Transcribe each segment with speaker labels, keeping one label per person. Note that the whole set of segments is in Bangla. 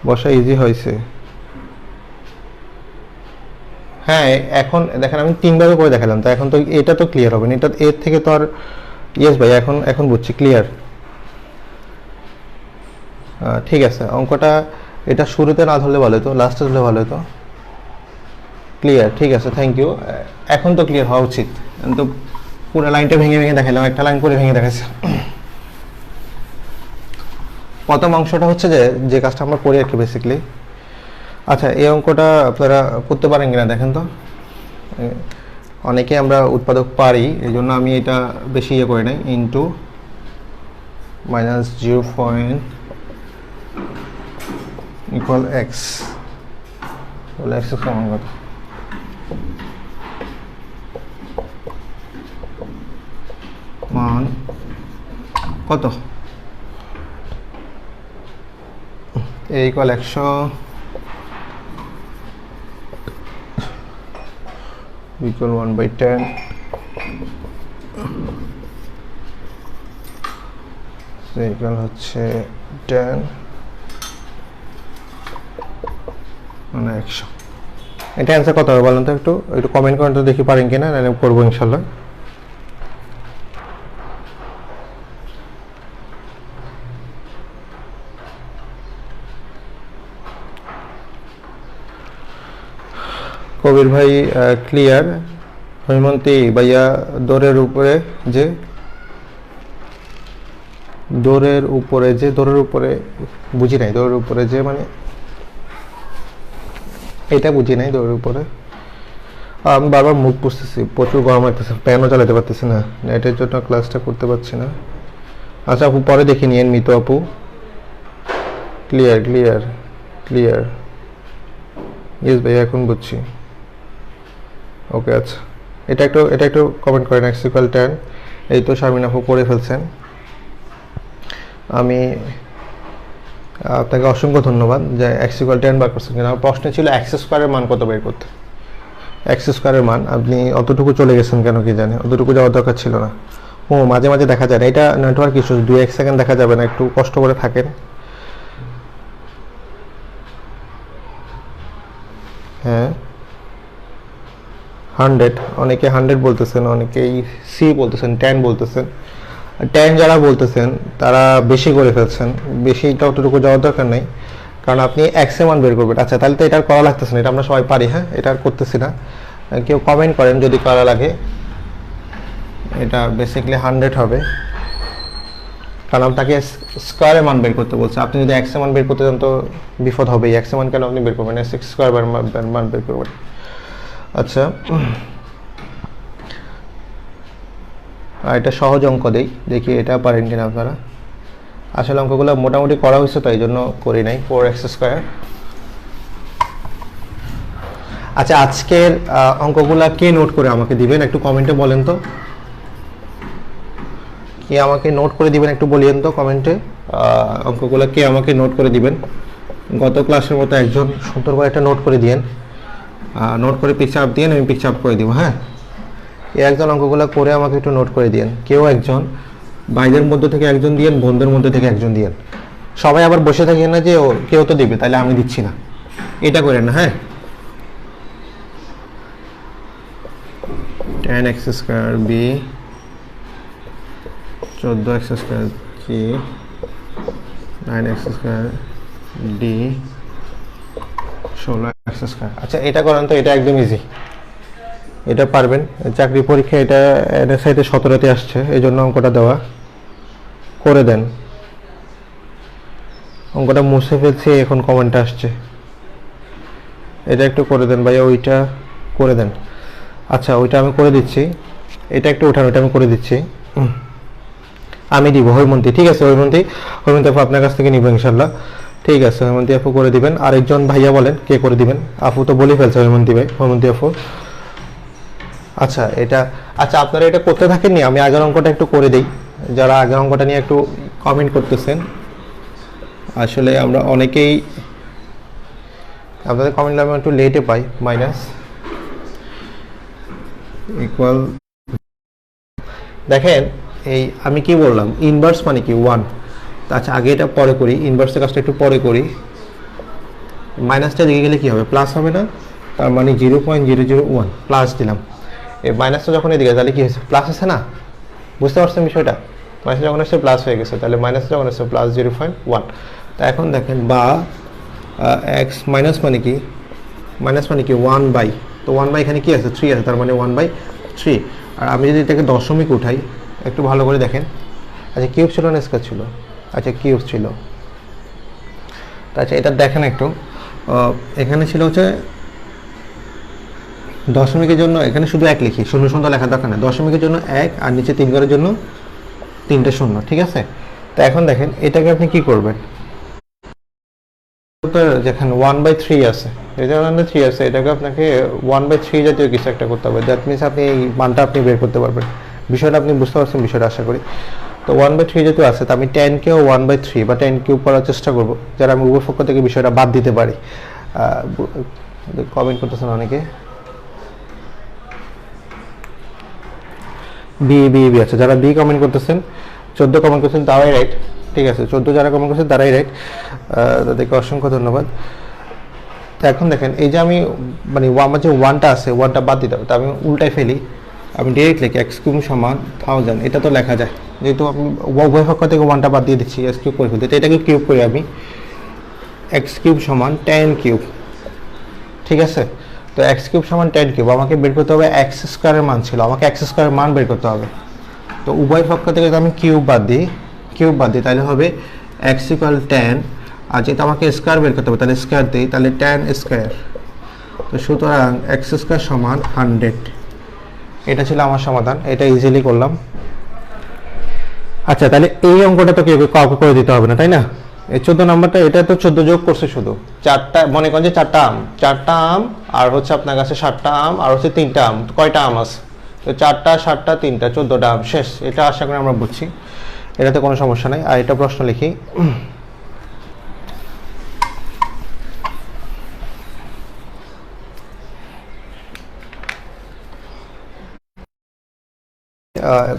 Speaker 1: বসা ইজি হয়েছে। হ্যাঁ এখন দেখেন আমি তিনভাবে করে দেখালাম, তো এখন তো এটা তো ক্লিয়ার হবে না, এটা এর থেকে তো আর। ইয়েস ভাই, এখন এখন বুঝছি, ক্লিয়ার। ঠিক আছে, অঙ্কটা এটা শুরুতে না ধরলে ভালো হতো, লাস্টে ধরলে ভালো হতো। ক্লিয়ার, ঠিক আছে, থ্যাংক ইউ। এখন তো ক্লিয়ার হওয়া উচিত। তো পুরো লাইনটা ভেঙে ভেঙে দেখালাম, একটা লাইন করে ভেঙে দেখাচ্ছে। প্রথম অংশটা হচ্ছে যে যে কাজটা আমরা করি আর কি বেসিক্যালি। আচ্ছা, এই অঙ্কটা আপনারা করতে পারেন কিনা দেখেন তো। অনেকে আমরা উৎপাদক পারি, এই জন্য আমি এটা বেশি ইয়ে করে নাই। ইন্টু -0. ইকুয়াল এক্স, বলে এক্স সমান কত? মান কত? এ ইকুয়াল 100 ইকুয়াল 1/10 ইকুয়াল হচ্ছে 10 মানে 100। এটা অ্যান্সার কত হবে বলেন তো, একটু একটু কমেন্ট করেন তো দেখি পারেন কিনা, নাহলে করবো ইনশাল্লাহ। কবির ভাই ক্লিয়ার। হৈমন্তী ভাইয়া দৌড়ের উপরে যে, দৌড়ের উপরে যে, দৌড়ের উপরে বুঝি নাই, দৌড়ের উপরে যে মানে এটা বুঝি নাই, দৌড়ের উপরে। আমি বারবার মুখ পুষতেছি, প্রচুর গরম লাগতেছে, ফ্যানও চালাতে পারতেছি না, নেটের জন্য ক্লাসটা করতে পারছি না। আচ্ছা আপু, পরে দেখে নিয়েন। মিতু আপু ক্লিয়ার ক্লিয়ার ক্লিয়ার। ইয়েস ভাই, এখন বুঝছি। ওকে আচ্ছা, এটা একটু কমেন্ট করেন। এক্স ইকুয়াল 10, এই তো শারমিন আপু করে ফেলছেন। আমি আপনাকে অসংখ্য ধন্যবাদ যে এক্স ইকুয়াল 10 বার করছেন। কিন্তু আমার প্রশ্ন ছিল এক্স স্কোয়ারের মান কত বের করতে। এক্স স্কোয়ারের মান আপনি অতটুকু চলে গেছেন কেন কি জানে, অতটুকু যাওয়ার দরকার ছিল না। ও মাঝে মাঝে দেখা যায় না, এটা নেটওয়ার্ক ইস্যু, 2-1 সেকেন্ড দেখা যাবে না, একটু কষ্ট করে থাকেন। হ্যাঁ 100, অনেকে 100 বলতেছেন, অনেকেই সি বলতেছেন, 10 বলতেছেন। 10 যারা বলতেছেন তারা বেশি করে ফেলছেন, বেশিটা অতটুকু যাওয়ার দরকার নেই, কারণ আপনি এক্সের মান বের করবেন। আচ্ছা তাহলে তো এটা করা লাগতেছে না, এটা আমরা সবাই পারি। হ্যাঁ, এটা আর করতেছি না, কেউ কমেন্ট করেন যদি করা লাগে। এটা বেসিক্যালি 100 হবে, কারণ আপনাকে স্কোয়ারের মান বের করতে বলছে। আপনি যদি এক্সের মান বের করতে চান তো বিপদ হবে। এক্সের মান কেন আপনি বের করবেন, সিক্স স্কোয়ার মান বের করবেন। আচ্ছা, এটা সহজ অঙ্ক দেখি এটা পারেন কিনা আপনারা। আসলে অঙ্কগুলো মোটামুটি করা হয়েছে, তাই জন্য করি নাই। 4x²। আচ্ছা, আজকের অঙ্কগুলা কে নোট করে আমাকে দিবেন একটু কমেন্টে বলেন তো। কে আমাকে নোট করে দিবেন একটু বলিয়েন তো কমেন্টে। অঙ্কগুলো কে আমাকে নোট করে দিবেন। গত ক্লাসের মতো একজন সুন্দর করে একটা নোট করে দিয়েন, নোট করে পিকচার আপ দিয়েন, আমি পিকচার আপ করে দিব। হ্যাঁ, একজন অঙ্কগুলো করে আমাকে একটু নোট করে দিয়েন, কেউ একজন। ভাইদের মধ্যে থেকে একজন দিয়েন, বোনদের মধ্যে থেকে একজন দিয়েন। সবাই আবার বসে থাকেন না যে ও কেউ তো দিবে তাহলে আমি দিচ্ছি না, এটা করেন না। হ্যাঁ, 10x² b 14x² c 9x² d 16x²। আচ্ছা এটা করেন তো, এটা একদম ইজি, এটা পারবেন। চাকরি পরীক্ষা এটা এনএসআইতে 17তে আসছে, এই জন্য অঙ্কটা দেওয়া। করে দেন, অঙ্কটা মুছে ফেলছি, এখন কমেন্টটা আসছে। এটা একটু করে দেন ভাইয়া, ওইটা করে দেন। আচ্ছা ওইটা আমি করে দিচ্ছি, এটা একটু ওঠান, ওইটা আমি করে দিচ্ছি, আমি দিব। হৈমন্তী, ঠিক আছে হৈমন্তী আপু আপনার কাছ থেকে নিব ইনশাল্লাহ। ঠিক আছে হৈমন্তী আপু করে দিবেন। আরেকজন ভাইয়া বলেন কে করে দিবেন। আপু তো বলে ফেলছে হৈমন্তী আপু। আচ্ছা এটা, আচ্ছা আপনারা এটা করতে থাকেননি, আমি আগের অঙ্কটা একটু করে দিই। যারা আগের অঙ্কটা নিয়ে একটু কমেন্ট করতেছেন, আসলে আমরা অনেকেই আপনাদের কমেন্ট আমি একটু লেটে পাই। মাইনাস ইকুয়াল, দেখেন এই আমি কি বললাম, ইনভার্স মানে কি 1। আচ্ছা আগে এটা পরে করি, ইনভার্সের কাজটা একটু পরে করি। মাইনাসটা দিকে গেলে কি হবে, প্লাস হবে না? তার মানে 0.001 প্লাস দিলাম। এই মাইনাসটা যখন এদিকে তাহলে কি হয়েছে, প্লাস আছে না? বুঝতে পারছেন বিষয়টা? মাইনাস যখন আসছে প্লাস হয়ে গেছে, তাহলে মাইনাস যখন আসছে প্লাস 0.1। তা এখন দেখেন বা এক্স মাইনাস মানে কি, মাইনাস মানে কি 1/, তো 1/, এখানে কি আছে 3 আছে, তার মানে 1/3। আর আমি যদি এটাকে দশমিক উঠাই, একটু ভালো করে দেখেন, আচ্ছা কিউব ছিল না স্কয়ার ছিল? আচ্ছা কিউব ছিল। আচ্ছা এটা দেখেন একটু, এখানে ছিল হচ্ছে দশমিকের জন্য এখানে শুধু 1 লিখি, শূন্য শূন্য লেখা দরকার নেই, দশমিকের জন্য 1 আর নিচে 3 ঘরের জন্য 3টে শূন্য, ঠিক আছে? তো এখন দেখেন এটাকে আপনি কি করবেন, যেখানে 1/3 আছে, এটা 1/3 আছে, এটাকে আপনাকে 1/3 জাতীয় কিছু একটা করতে হবে। দ্যাট মিনস আপনি এই মানটা আপনি বের করতে পারবেন। বিষয়টা আপনি বুঝতে পারছেন বিষয়টা আশা করি। তো 1/3 যেহেতু আছে, তো আমি 10কেও 1/3 বা 10 কিউব করার চেষ্টা করব, যারা আমি উভয় পক্ষ থেকে বিষয়টা বাদ দিতে পারি। কমেন্ট করতেছেন অনেকে, বি বি বি, আচ্ছা যারা বি কমেন্ট করতেছেন, 14 কমেন্ট করছেন তারাই রাইট, ঠিক আছে? 14 যারা কমেন্ট করছেন তারাই রাইট, তাদেরকে অসংখ্য ধন্যবাদ। তো এখন দেখেন এই যে আমি মানে আমার যে 1টা আছে, 1টা বাদ দিতে হবে, তো আমি উল্টাই ফেলি, আমি ডিরেক্ট লিখি এক্স কিউব সমান 1000, এটা তো লেখা যায়, যেহেতু আমি উভয় পক্ষ থেকে 1টা বাদ দিয়ে দিচ্ছি, এক্স কিউব করে ফেলতে, তো এটাকে কিউব করি আমি, এক্স কিউব সমান 10 কিউব, ঠিক আছে? তো এক্স কিউব সমান 10 কিউব, আমাকে বের করতে হবে এক্স স্কোয়ারের মান ছিল, আমাকে এক্স স্কোয়ারের মান বের করতে হবে। তো উভয় পক্ষ থেকে যদি আমি কিউব বাদ দিই, তাহলে হবে এক্স ইকুয়াল 10, আর যেহেতু আমাকে স্কোয়ার বের করতে হবে তাহলে স্কোয়ার দিই, তাহলে 10 স্কোয়ার। তো সুতরাং এক্স স্কোয়ার সমান 100। এটা ছিল আমার সমাধান, এটা ইজিলি করলাম। আচ্ছা তাহলে এই অঙ্কটা তো কেউ কাউকে করে দিতে হবে না, তাই না? এই 14 নাম্বারটা, এটা তো 14 যোগ করছে শুধু, 4টা মনে করেন যে 4টা আম আর হচ্ছে আপনার কাছে 7টা আম আর হচ্ছে 3টা আম, কয়টা আম আছে? তো 4টা 7টা 3টা 14টা আম, শেষ। এটা আশা করি আমরা বুঝছি, এটাতে কোনো সমস্যা নাই। আর এটা প্রশ্ন লিখি,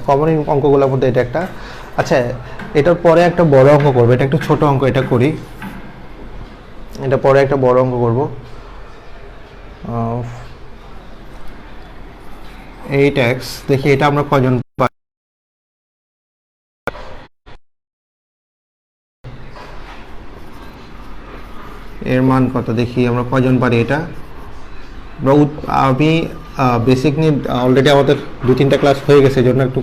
Speaker 1: কমন অঙ্কগুলোর মধ্যে এটা একটা। আচ্ছা এটার পরে একটা বড় অঙ্ক করবো, এটা একটু ছোট অঙ্ক, এটা করি, এটা পরে একটা বড় অঙ্ক করব। 8x, দেখি এটা আমরা কয়জন পাই, এর মান কত দেখি আমরা কয়জন পারি এটা। আমি বেসিক নিয়ে অলরেডি আমাদের 2-3টা ক্লাস হয়ে গেছে, এই জন্য একটু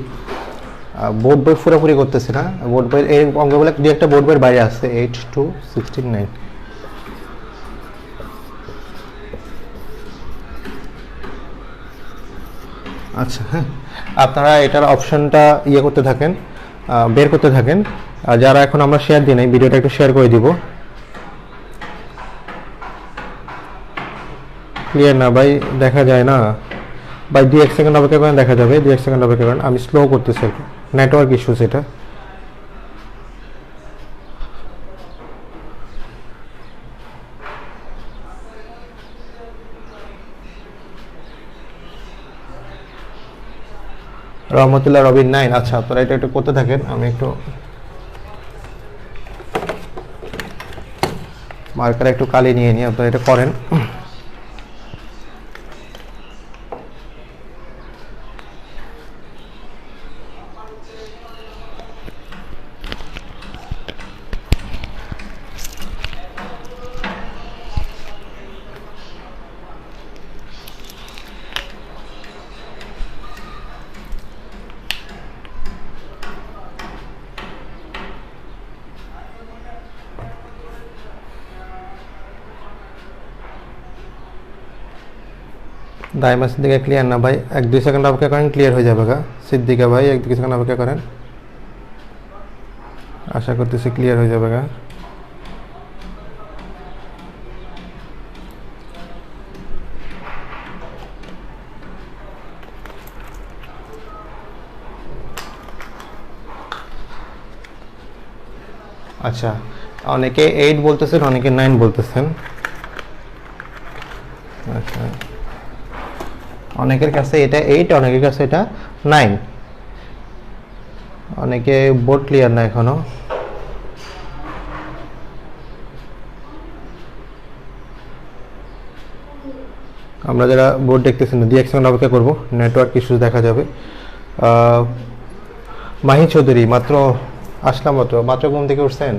Speaker 1: বোর্ড বই পুরোপুরি করতেছি না, বোর্ড বইয়ের এই অঙ্কগুলো দু একটা বোর্ড বইয়ের বাইরে আসছে। 8 to 16 9, আচ্ছা হ্যাঁ, আপনারা এটার অপশনটা ইয়ে করতে থাকেন, বের করতে থাকেন। আর যারা এখন আমরা শেয়ার দিই নাই, ভিডিওটা একটু শেয়ার করে দিব। ক্লিয়ার না ভাই? দেখা যায় না ভাই, 2-1 সেকেন্ড অপেক্ষা করেন, দেখা যাবে। 2-1 সেকেন্ড অপেক্ষা করেন, আমি স্লো করতেছি একটু, নেটওয়ার্ক ইস্যুস এটা। রহমতুল্লাহ রবিন 9, আচ্ছা আপনারা এটা একটু করতে থাকেন, আমি একটু মার্কারে একটু কালি নিয়ে নিই, আপনারা এটা করেন। দাইমা সিদ্দিকা ক্লিয়ার না ভাই? 1-2 সেকেন্ড অপেক্ষা করেন, ক্লিয়ার হয়ে যাবে গা। সিদ্দিকা ভাই 1-2 সেকেন্ড অপেক্ষা করেন, আশা করতেছি ক্লিয়ার হয়ে যাবে গা। আচ্ছা অনেকে 8 বলতেছেন, অনেকে 9 বলতেছেন। আচ্ছা অনেকের কাছে এটা 8, অনেকের কাছে এটা 9, অনেকে বোর্ড ক্লিয়ার না এখনো। আমরা যারা বোর্ড দেখতেছেন না, 2 সেকেন্ড অপেক্ষা করবো, নেটওয়ার্ক ইস্যু দেখা যাবে। মাহি চৌধুরী মাত্র আসলাম, মাত্র ঘুম থেকে উঠছেন?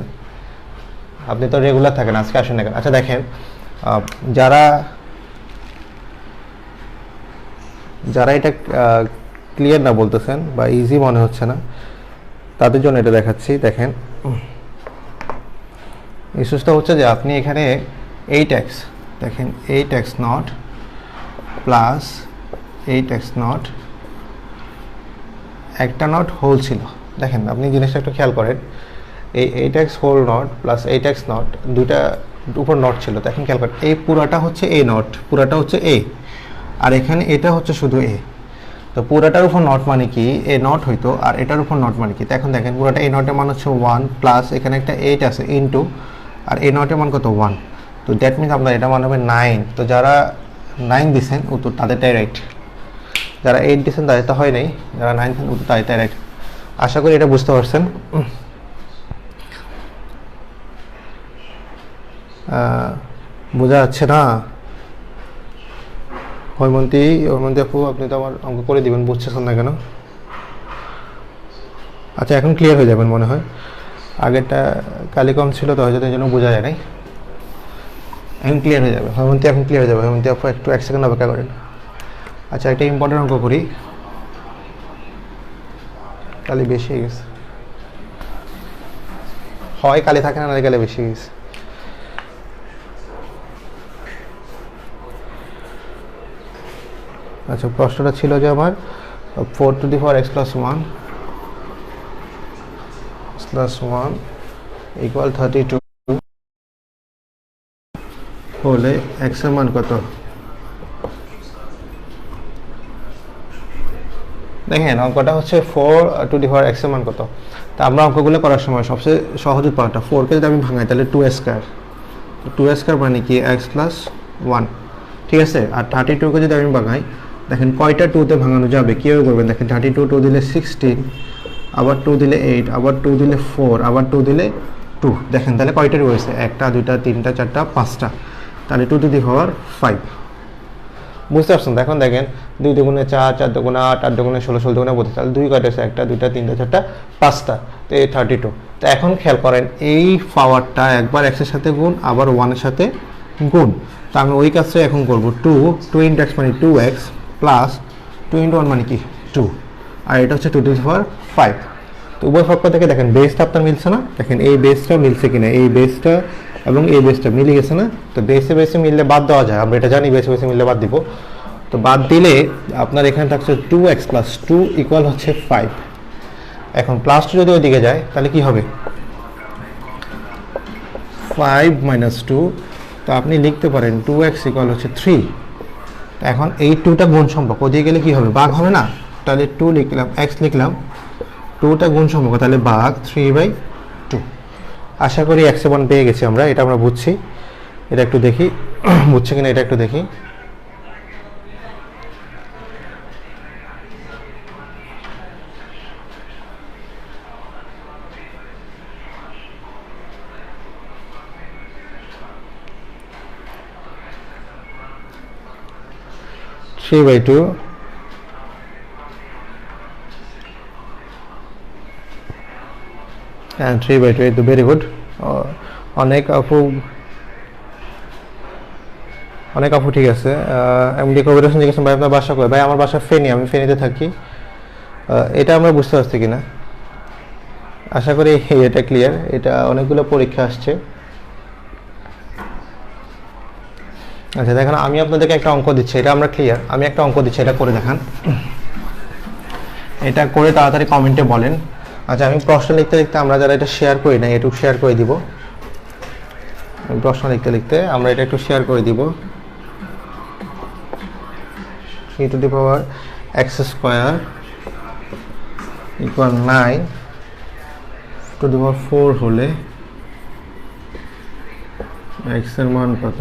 Speaker 1: আপনি তো রেগুলার থাকেন, আজকে আসেন না কেন? আচ্ছা দেখেন, যারা যারা এটা ক্লিয়ার না বলতেছেন বা ইজি মনে হচ্ছে না, তাদের জন্য এটা দেখাচ্ছি। দেখেন, ইস্যুসটা হচ্ছে যে আপনি এখানে 8x, দেখেন 8x not plus 8x not, একটা নট হোল ছিল। দেখেন আপনি জিনিসটা একটু খেয়াল করেন, এই 8x whole not plus 8x not, দুইটা উপর নট ছিল। তো এখন খেয়াল করেন, এই পুরাটা হচ্ছে a নট, পুরাটা হচ্ছে a, আর এখানে এটা হচ্ছে শুধু a। তো পুরাটার উপর নট মানে কি a নট হইতো, আর এটার উপর নট মানে কি? তো এখন দেখেন পুরাটা a নটের মান হচ্ছে 1 প্লাস এখানে একটা 8 আছে ইনটু, আর a নটের মান কত? 1। তো দ্যাট মিনস আপনার এটা মান হবে 9। তো যারা 9 দিচ্ছেন উত্তর তাদেরটাই রাইট, যারা 8 দিচ্ছেন তাদেরটা হয় নাই, যারা 9 দিচ্ছেন উত্তর তাদেরটাই রাইট। আশা করি এটা বুঝতে পারছেন। বোঝা যাচ্ছে না? হৈমন্তী আপু, আপনি তো আমার অঙ্ক করে দিবেন, বুঝছেন না কেন? আচ্ছা এখন ক্লিয়ার হয়ে যাবেন মনে হয়, আগেরটা কালি কম ছিল তো হয়তো এই জন্য বোঝা যায় নাই। এখন ক্লিয়ার হয়ে যাবে হৈমন্তী, এখন ক্লিয়ার হয়ে যাবে হৈমন্তী আপু, একটু 1 সেকেন্ড অপেক্ষা করেন। আচ্ছা একটা ইম্পর্টেন্ট অঙ্ক করি, কালি বেশি হয়ে গেছে, হয় কালি থাকে না, কালি বেশি হয়ে গেছে। আচ্ছা প্রশ্নটা ছিল যে আমার 4 two the power x plus 1 equal 32 হলে x এর মান কত? দেখেন অঙ্কটা হচ্ছে 4 টু দি পাওয়ার x এর মান কত। তা আমরা অঙ্কগুলো করার সময় সবচেয়ে সহজ উপায়টা, 4কে যদি আমি ভাঙাই তাহলে 2 স্কয়ার, 2 স্কয়ার মানে কি x প্লাস 1, ঠিক আছে। আর 32কে যদি আমি ভাঙাই, দেখেন কয়টা 2তে ভাঙানো যাবে, কীভাবে করবেন? দেখেন 32 2 দিলে 16, আবার 2 দিলে 8, আবার 2 দিলে 4, আবার 2 দিলে 2। দেখেন তাহলে কয়টা রয়েছে? 1টা 2টা 3টা 4টা 5টা, তাহলে 2 টু দি পাওয়ার 5। বুঝতে পারছেন? এখন দেখেন 2 দুগুণে 4, 4 দুগুণে 8, 8 দুগুণে 16, 16 দুগুণে 32, তাহলে 2 কয়টা আছে? 1টা 2টা 3টা 4টা 5টা, তো এই 32। তো এখন খেয়াল করেন, এই পাওয়ারটা একবার x এর সাথে গুণ, আবার 1 এর সাথে গুণ। তো আমি ওই কাজটাই এখন করবো, 2 ইন্টু x মানে 2x প্লাস 2 ইন্টু 1 মানে কি 2, আর এটা হচ্ছে 2 টু দি পাওয়ার 5। তো উভয় পক্ষ থেকে দেখেন বেসটা আপনার মিলছে না? দেখেন এই বেসটা মিলছে কিনা, এই বেসটা এবং এই বেসটা মিলে গেছে না? তো বেসে মিললে বাদ দেওয়া যায়, আমরা এটা জানি, বেসে মিললে বাদ দিব। তো বাদ দিলে আপনার এখানে থাকছে 2x প্লাস 2 ইকুয়াল হচ্ছে 5। এখন প্লাস 2 যদি ওইদিকে যায় তাহলে কি হবে? 5 মাইনাস 2, তো আপনি লিখতে পারেন 2x ইকুয়াল হচ্ছে 3। এখন এই 2টা গুণ সম্পর্ক, ওদিকে গেলে কি হবে? ভাগ হবে না? তাহলে 2 লিখলাম, x লিখলাম, 2টা গুণ সম্পর্ক, তাহলে ভাগ 3/2। আশা করি x এর মান পেয়ে গেছি আমরা, এটা আমরা বুঝছি। এটা একটু দেখি বুঝছে কিনা, এটা একটু দেখি। থ্রি বাই টু and 3/2, এই তো ভেরি গুড। অনেক আপু ঠিক আছে। এমডি কবির হোসেন জিজ্ঞেস, ভাই আপনার বাসা কই? ভাই আমার বাসা ফেনী, আমি ফেনীতে থাকি। এটা আমরা বুঝতে পারছি কিনা, আশা করি এটা ক্লিয়ার। এটা অনেকগুলো পরীক্ষা আসছে। আচ্ছা দেখেন, আমি আপনাদেরকে একটা অঙ্ক দিচ্ছি, এটা আমরা ক্লিয়ার। আমি একটা অঙ্ক দিচ্ছি, এটা করে দেখান, এটা করে তাড়াতাড়ি কমেন্টে বলেন। আচ্ছা আমি প্রশ্ন লিখতে লিখতে, আমরা যারা এটা শেয়ার করি না একটু শেয়ার করে দিব। প্রশ্ন লিখতে লিখতে আমরা এটা একটু শেয়ার করে দিব। 3 to the power x square equal 9 to the power 4 হলে x এর মান কত?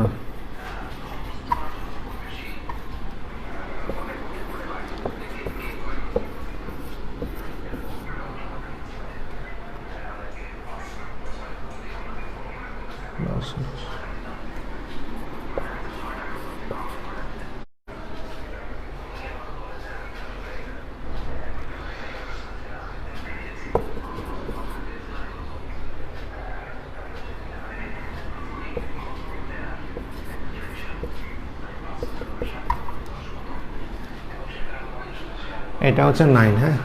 Speaker 1: এটা হচ্ছে 9, হ্যাঁ।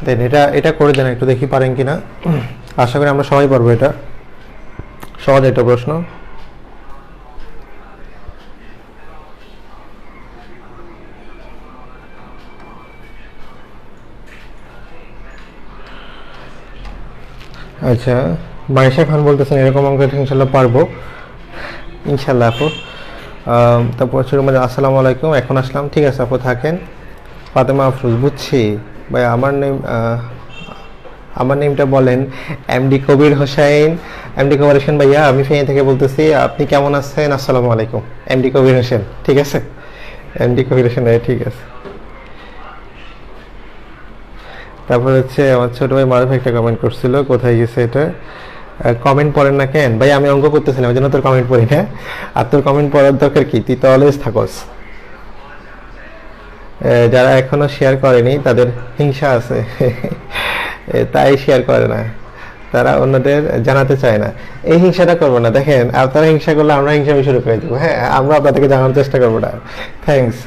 Speaker 1: দেন এটা করে দেন একটু, দেখি পারেন কিনা। আশা করি আমরা সবাই পারবো, এটা সহজ একটা প্রশ্ন। আচ্ছা, মাইশা খান বলতেছেন এরকম অঙ্ক ইনশাল্লাহ পারবো, ইনশাল্লাহ আপু। তারপর ছোট মাঝে আসসালামু আলাইকুম, এখন আসলাম, ঠিক আছে আপু থাকেন। ফাতেমা আফরোজ, বুঝছি ভাই, আমার নেমটা বলেন। এমডি কবির হোসেন, এমডি কবির হোসেন ভাইয়া, আমি ফেনী থেকে বলতেছি, আপনি কেমন আছেন? আসসালামু আলাইকুম, এমডি কবির হোসেন, ঠিক আছে, এমডি কবির হোসেন ভাইয়া, ঠিক আছে। তারপর হচ্ছে আমার ছোট ভাই মারুফ একটা কমেন্ট করছিল, কোথায় গেছে এটা? কমেন্ট পড়েন না কেন ভাই? আমি অঙ্ক করতেছিলাম, ওই জন্য তোর কমেন্ট পড়ি না। আর তোর কমেন্ট পড়ার দরকার কি? তুই তো অলওয়েজ থাকস। যারা এখনো শেয়ার করেনি তাদের হিংসা আছে, তাই শেয়ার করে না, তারা অন্যদের জানাতে চায় না। এই হিংসাটা করবো না, দেখেন আপনারা হিংসা করলে আমরা হিংসা শুরু করে দেবো, হ্যাঁ, আমরা আপনাদেরকে জানানোর চেষ্টা করবো না। থ্যাংকস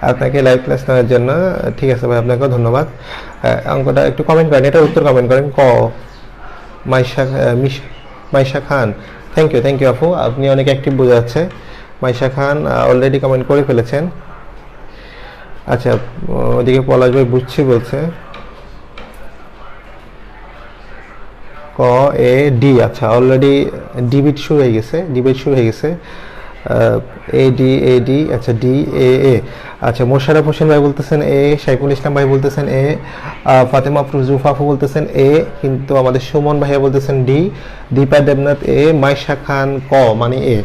Speaker 1: আপনাকে লাইভ ক্লাস নেওয়ার জন্য, ঠিক আছে ভাই, আপনাকেও ধন্যবাদ। অঙ্কটা একটু কমেন্ট করেন, এটা উত্তর কমেন্ট করেন। মাইশা খান, থ্যাংক ইউ আপু, আপনি অনেক অ্যাক্টিভ বোঝা যাচ্ছে। মাইশা খান অলরেডি কমেন্ট করে ফেলেছেন। আচ্ছা, ওদিকে পলাশ ভাই বুঝছি বলছে, ক এ ডি, আচ্ছা অলরেডি ডিবিট শুরু হয়ে গেছে, ডিবেট শুরু হয়ে গেছে। এ ডি, আচ্ছা ডি এ, আচ্ছা মোশাররফ হোসেন ভাই বলতেছেন এ, সাইফুল ইসলাম ভাই বলতেছেন এ, ফাতেমা আফরোজ আপু বলতেছেন এ, কিন্তু আমাদের সুমন ভাইয়া বলতেছেন ডি, দীপা দেবনাথ এ, মাইশা খান ক মানে এ।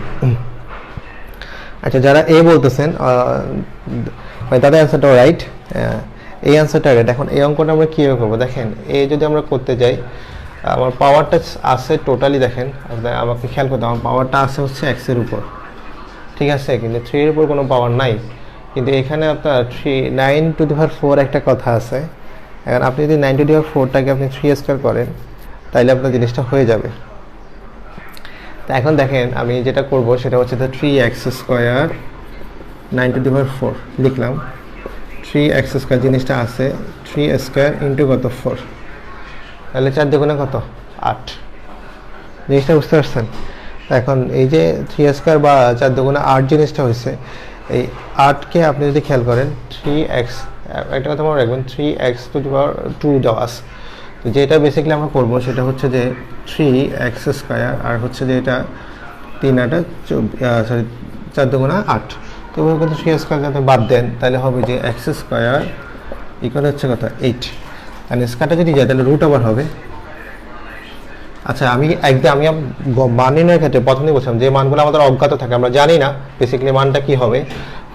Speaker 1: আচ্ছা, যারা এ বলতেছেন তাদের অ্যান্সারটা রাইট, এই অ্যান্সারটা রাইট। এখন এই অঙ্কটা আমরা কীভাবে করবো? দেখেন, এ যদি আমরা করতে যাই, আমার পাওয়ারটা আছে টোটালি, দেখেন আমাকে খেয়াল করতে, আমার পাওয়ারটা আছে হচ্ছে এক্সের উপর, ঠিক আছে, কিন্তু 3 এর উপর কোনো পাওয়ার নাই। কিন্তু এখানে আপনার 9^4 একটা কথা আছে। এখন আপনি যদি 9^4টাকে আপনি 3² করেন, তাইলে আপনার জিনিসটা হয়ে যাবে। তো এখন দেখেন আমি যেটা করব সেটা হচ্ছে 3x² 9^4 লিখলাম, 3x² জিনিসটা আছে 3² ইন্টু কত 4, তাহলে 4 দুগুণে কত 8, জিনিসটা বুঝতে পারছেন? এখন এই যে 3² বা 4 দুগুণে 8 জিনিসটা হয়েছে, এই 8কে আপনি যদি খেয়াল করেন 3x, একটা কথা মনে রাখবেন 3x² দেওয়া আছে। তো যেটা বেসিক্যালি আমরা করবো সেটা হচ্ছে যে 3x² আর হচ্ছে যে এটা 4 দুগুণা 8, তো ওগুলো কিন্তু 3² যাতে বাদ দেন তাহলে হবে যে x² ইকুয়াল হচ্ছে কত 8, আর স্কয়ারটা যদি যায় তাহলে রুট ওভার হবে। আচ্ছা, আমি মান নির্ণয়ের ক্ষেত্রে প্রথমেই বলছিলাম যে মানগুলো আমাদের অজ্ঞাত থাকে, আমরা জানি না বেসিক্যালি মানটা কি হবে,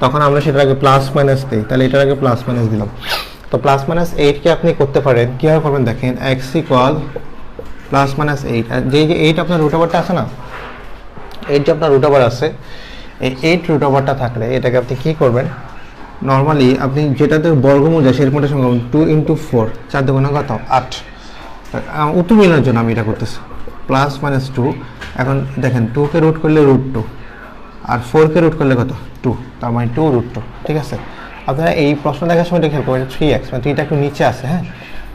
Speaker 1: তখন আমরা সেটার আগে প্লাস মাইনাস দিই, তাহলে এটার আগে প্লাস মাইনাস দিলাম। তো প্লাস মাইনাস 8কে আপনি করতে পারেন, কীভাবে করবেন দেখেন, x ইকুয়াল প্লাস মাইনাস 8, আর যে 8 আপনার রুট ওভারটা আছে না, 8 যে আপনার রুট ওভার আছে, এই 8 রুট ওভারটা থাকলে এটাকে আপনি কী করবেন, নর্মালি আপনি যেটাতে বর্গমূল যায় সেরকমটা সংখ্যা 2 × 4, 4 দুগুণে কত 8, উত্তর মিলানোর জন্য আমি এটা করতেছি প্লাস মাইনাস 2। এখন দেখেন 2কে রুট করলে √2, আর 4কে রুট করলে কত 2, তার মানে 2√2, ঠিক আছে। আপনারা এই প্রশ্ন দেখার সময় খেয়াল করবেন 3x, মানে 3টা একটু নিচে আছে, হ্যাঁ,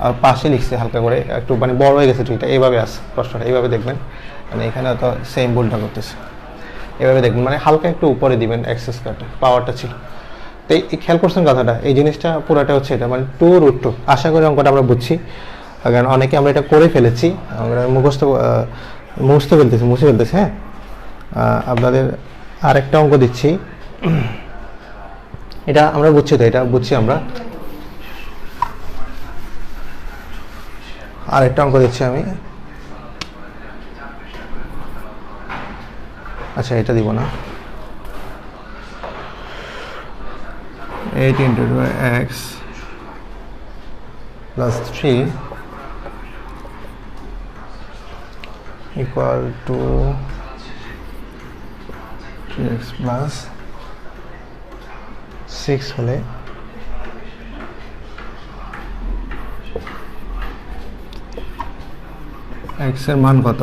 Speaker 1: আর পাশে লিখছে হালকা করে, একটু মানে বড় হয়ে গেছে 3টা, এইভাবে আছে প্রশ্নটা, এইভাবে দেখবেন, মানে এখানে তো সেম ভুলটা করতেছে, এভাবে দেখবেন, মানে হালকা একটু উপরে দিবেন x², পাওয়ারটা ছিল। তো এই খেয়াল করছেন কথাটা, এই জিনিসটা পুরোটা হচ্ছে এটা, মানে 2√2। আশা করি অঙ্কটা আমরা বুঝছি, কারণ অনেকে আমরা এটা করে ফেলেছি, আমরা মুছে ফেলতেছি, হ্যাঁ। আপনাদের আরেকটা অঙ্ক দিচ্ছি, এটা আমরা বুঝছি, তো এটা বুঝছি আমরা। আরেকটা অঙ্ক দিচ্ছি আমি, আচ্ছা এটা দিব না, 8 × x + 3 equal to 3x + 6 হলে x এর মান কত?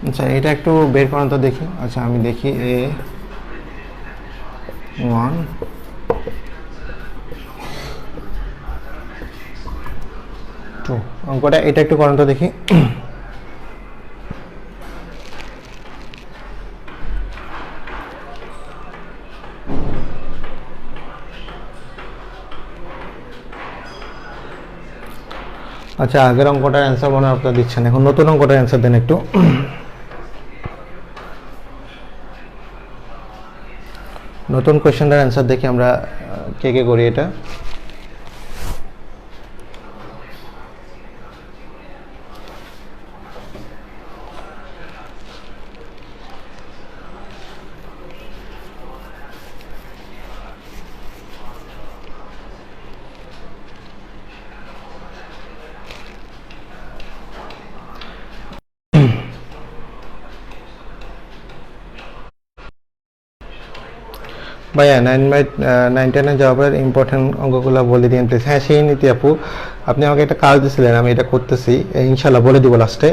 Speaker 1: আচ্ছা, এটা একটু বের করান তো দেখি। আচ্ছা আমি দেখি, a1 অঙ্কটা এটা একটু করেন তো দেখি। আচ্ছা, আগের অঙ্কটার অ্যান্সার মনে হয় আপনারা দিচ্ছেন, এখন নতুন অঙ্কটার অ্যান্সার দেন একটু। নতুন কোয়েশ্চেনটার অ্যান্সার দেখি আমরা কে কে করি এটা। ভাইয়া 9/9 জবের ইম্পর্টেন্ট অঙ্কগুলো বলে দিন প্লিজ। হ্যাঁ, সেই নীতি আপু, আপনি আমাকে একটা কাজ দিয়েছিলেন, আমি এটা করতেছি, ইনশাল্লাহ বলে দিব লাস্টে।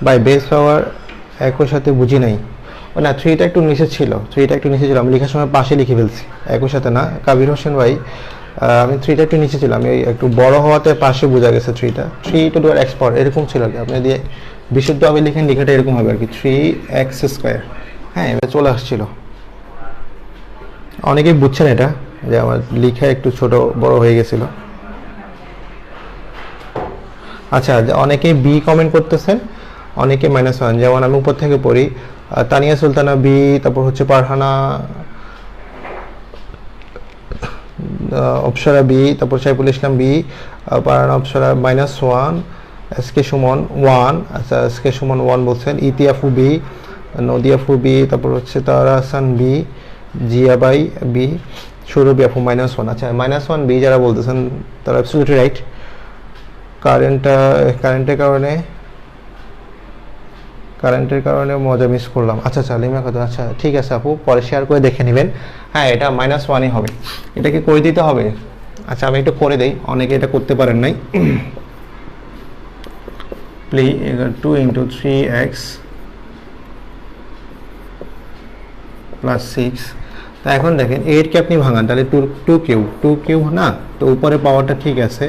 Speaker 1: ভাই বেস পাওয়ার একই সাথে বুঝি নাই। ও না, 3টা একটু নিচে ছিল, আমি লেখার সময় পাশে লিখে ফেলছি, একই সাথে না। কাবির হোসেন ভাই, আমি 3টা একটু নিচে ছিল, আমি একটু বড় হওয়াতে পাশে বোঝা গেছে 3টা 3 এক্স পাওয়ার এরকম ছিল আর কি। আপনি দিয়ে বিশুদ্ধভাবে লিখেন, লেখাটা এরকম হবে আর কি, 3x²। হ্যাঁ, এবার চলে আসছিল। অনেকেই বুঝছেন এটা, যে আমার লেখা একটু ছোট বড় হয়ে গেছিল। আচ্ছা, অনেকেই বি কমেন্ট করতেছেন, অনেকে -1, যেমন আমি উপর থেকে পড়ি, তানিয়া সুলতানা বি, তারপর হচ্ছে পারহানা, অপসরা বি, তারপর সাইফুল ইসলাম বি, পারহানা অপসরা -1, এসকে সুমন 1, আচ্ছা এসকে সুমন 1 বলছেন, ইতিয়াফু বি, নদিয়াফু বি, তারপর হচ্ছে তারাসান বি, জিয়াবাই বি, সৌরভী আপু -1। আচ্ছা, -1 বি যারা বলতেছেন তারা অ্যাবসলিউটলি রাইট। কারেন্টের কারণে মজা মিস করলাম। আচ্ছা আচ্ছা, লিমা কথা, আচ্ছা ঠিক আছে আপু, পরে শেয়ার করে দেখে নেবেন। হ্যাঁ, এটা -1ই হবে, এটাকে করে দিতে হবে। আচ্ছা, আমি একটু করে দেই, অনেকে এটা করতে পারেন নাই। Please 2 × 3x + 6। তা এখন দেখেন 8কে আপনি ভাঙান, তাহলে 2 কিউব না, তো উপরে পাওয়ারটা ঠিক আছে,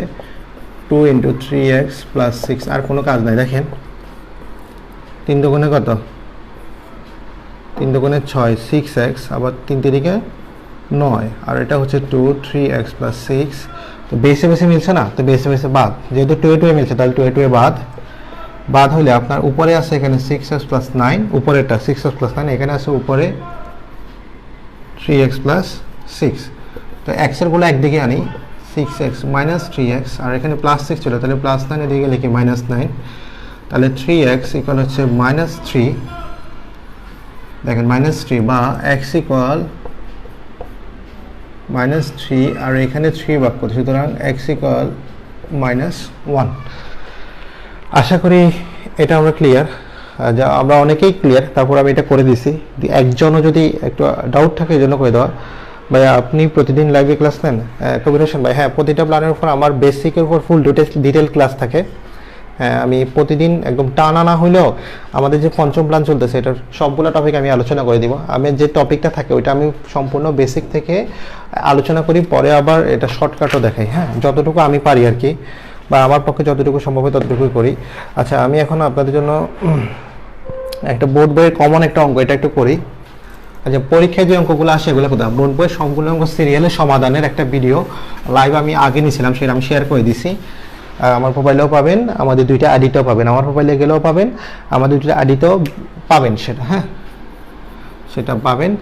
Speaker 1: 2 × 3x + 6, আর কোনো কাজ নাই। দেখেন 3 দুগুণে কত, 3 দুগুণে 6, 6x, আবার 3 তিরিকে 9, আর এটা হচ্ছে 2 3x + 6। তো বেসে মিলছে না, তো বেসে বাদ, যেহেতু 2 এ মিলছে তাহলে 2 এ বাদ হলে আপনার উপরে আছে এখানে 6x + 9, উপরেরটা 6x + 9, এখানে আছে উপরে 3x + 6। তো x এর গুলো একদিকে আনি, 6x - 3x, আর এখানে +6 ছিল, তাহলে +9 এদিকে লিখি -9, তাহলে 3x = হচ্ছে -3। দেখেন -3, বা x = -3, আর এখানে 3 ভাগ করতে, সুতরাং x = -1। আশা করি এটা আমরা ক্লিয়ার, যা আমরা অনেকেই ক্লিয়ার। তারপর আমি এটা করে দিছি, একজনও যদি একটু ডাউট থাকে এই জন্য করে দেওয়া। ভাইয়া আপনি প্রতিদিন লাইভে ক্লাস নেন? কবির হোসেন ভাই, হ্যাঁ, প্রতিটা প্ল্যানের উপর আমার বেসিকের উপর ফুল ডিটেল ক্লাস থাকে। হ্যাঁ, আমি প্রতিদিন একদম টানা না হইলেও আমাদের যে পঞ্চম প্ল্যান চলতেছে এটার সবগুলো টপিক আমি আলোচনা করে দিব। আমি যে টপিকটা থাকে ওইটা আমি সম্পূর্ণ বেসিক থেকে আলোচনা করি, পরে আবার এটা শর্টকাটও দেখাই। হ্যাঁ, যতটুকু আমি পারি আর কি, বা আমার পক্ষে যতটুকু সম্ভব হয় ততটুকুই করি। আচ্ছা, আমি এখন আপনাদের জন্য একটা বোর্ড বইয়ের কমন একটা অঙ্ক, এটা একটু করি। আচ্ছা, পরীক্ষায় যে অঙ্কগুলো আসে এগুলো কোথাও বোর্ড বইয়ের সম্পূর্ণ অঙ্ক সিরিয়ালের সমাধানের একটা ভিডিও লাইভ আমি আগে নিয়েছিলাম, সেটা আমি শেয়ার করে দিছি। আমার মোবাইলেও পাবেন, আমাদের 2টা আইডিতেও পাবেন, আমার মোবাইলে গেলেও পাবেন, আমাদের 2টা আইডিতেও পাবেন সেটা। হ্যাঁ, সেটা পাবেন।